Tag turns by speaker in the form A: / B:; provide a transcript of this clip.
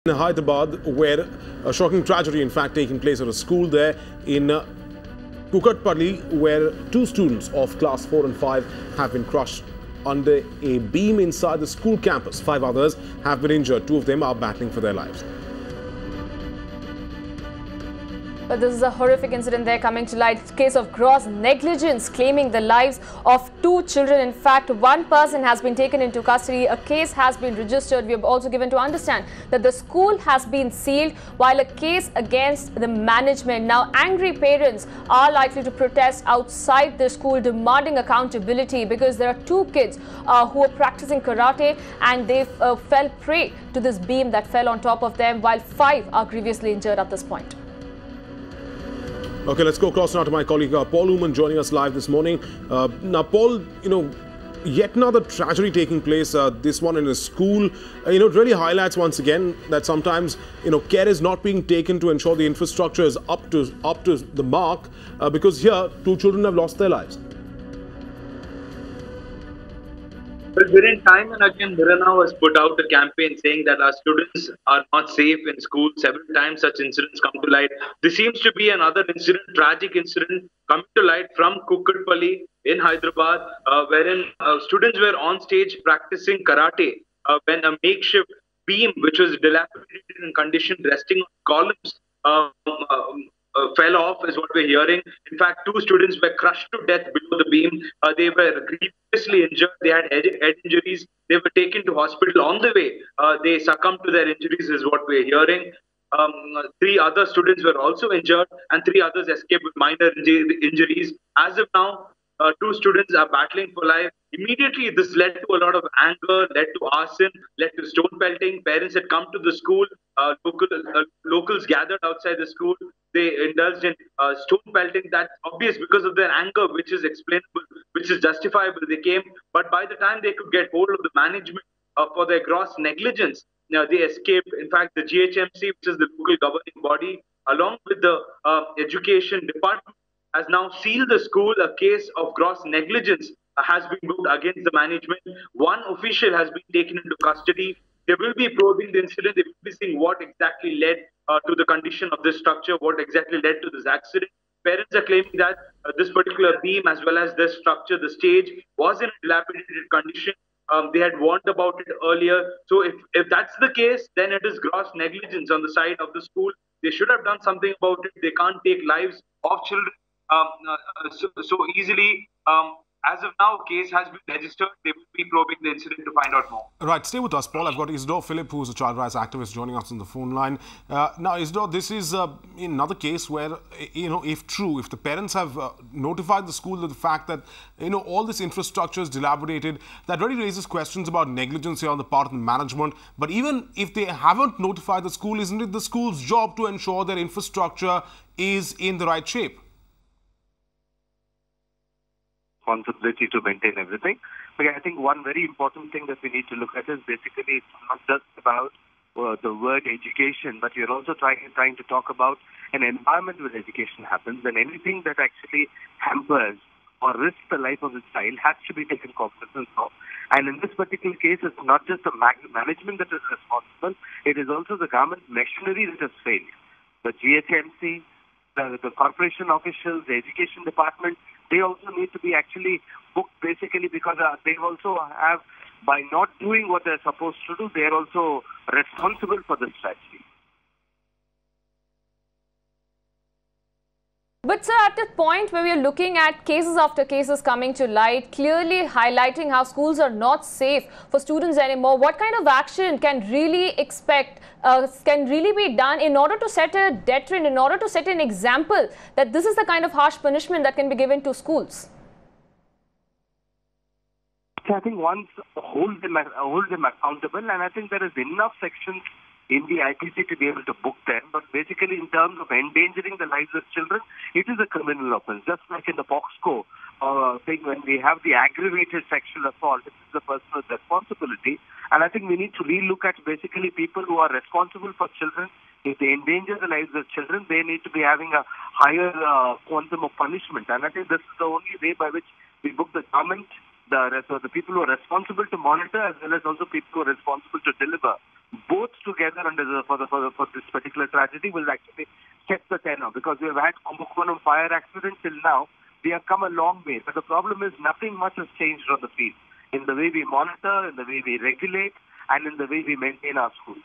A: In Hyderabad, where a shocking tragedy in fact taking place at a school there in Kukatpalli, where two students of class 4 and 5 have been crushed under a beam inside the school campus. 5 others have been injured. 2 of them are battling for their lives.
B: But this is a horrific incident there coming to light. Case of gross negligence claiming the lives of 2 children. In fact, 1 person has been taken into custody. A case has been registered. We have also given to understand that the school has been sealed while a case against the management. Now, angry parents are likely to protest outside the school demanding accountability because there are 2 kids who are practicing karate and they fell prey to this beam that fell on top of them, while 5 are grievously injured at this point.
A: Okay, let's go across now to my colleague Paul Uman joining us live this morning. Now, Paul, yet another tragedy taking place, this one in a school. It really highlights once again that sometimes, care is not being taken to ensure the infrastructure is up to the mark, because here 2 children have lost their lives.
C: Well, within time and again, Mirana has put out a campaign saying that our students are not safe in school. Several times such incidents come to light. This seems to be another incident, tragic incident, coming to light from Kukatpalli in Hyderabad, wherein students were on stage practicing karate when a makeshift beam, which was dilapidated in condition, resting on columns, fell off, is what we're hearing. In fact, 2 students were crushed to death below the beam. They were grievously injured. They had head injuries. They were taken to hospital. On the way, they succumbed to their injuries, is what we're hearing. 3 other students were also injured, and 3 others escaped with minor injuries. As of now, 2 students are battling for life. Immediately, this led to a lot of anger, led to arson, led to stone pelting. Parents had come to the school. Locals gathered outside the school. They indulged in stone pelting. That's obvious because of their anger, which is explainable, which is justifiable. They came, but by the time they could get hold of the management for their gross negligence, they escaped. In fact, the GHMC, which is the local governing body, along with the education department, has now sealed the school. A case of gross negligence has been booked against the management. 1 official has been taken into custody. They will be probing the incident. They will be seeing what exactly led to the condition of this structure, what exactly led to this accident. Parents are claiming that this particular beam, as well as this structure, the stage, was in a dilapidated condition. They had warned about it earlier. So if that's the case, then it is gross negligence on the side of the school. They should have done something about it. They can't take lives of children so easily. As of now, a case has been registered. They will be probing the incident to find out more.
A: Right, stay with us, Paul. I've got Isidore Philip, who's a child rights activist, joining us on the phone line. Now, Isidore, this is another case where, if true, if the parents have notified the school of the fact that, all this infrastructure is dilapidated, that really raises questions about negligence here on the part of the management. But even if they haven't notified the school, isn't it the school's job to ensure their infrastructure is in the right shape?
D: Responsibility to maintain everything. But I think one very important thing that we need to look at is basically it's not just about the word education, but we're also trying to talk about an environment where education happens, and anything that actually hampers or risks the life of the child has to be taken cognizance of. And in this particular case, it's not just the management that is responsible, it is also the government machinery that has failed. The GHMC, the corporation officials, the education department, they also need to be actually booked basically because they also have, by not doing what they're supposed to do, they're also responsible for this tragedy.
B: But sir, at the point where we are looking at cases after cases coming to light, clearly highlighting how schools are not safe for students anymore, what kind of action can really be done in order to set a deterrent, in order to set an example that this is the kind of harsh punishment that can be given to schools?
D: I think once hold them accountable, and I think there is enough sections in the IPC to be able to book them. But basically, in terms of endangering the lives of children, it is a criminal offense. Just like in the POXCO thing, when we have the aggravated sexual assault, it is the personal responsibility. And I think we need to relook at basically people who are responsible for children. If they endanger the lives of children, they need to be having a higher quantum of punishment. And I think this is the only way by which we book the government, the people who are responsible to monitor, as well as also people who are responsible to deliver both together for this particular tragedy will actually set the tenor, because we have had Kumbakonam fire accident till now. We have come a long way, but the problem is nothing much has changed on the field, in the way we monitor, in the way we regulate, and in the way we maintain our schools.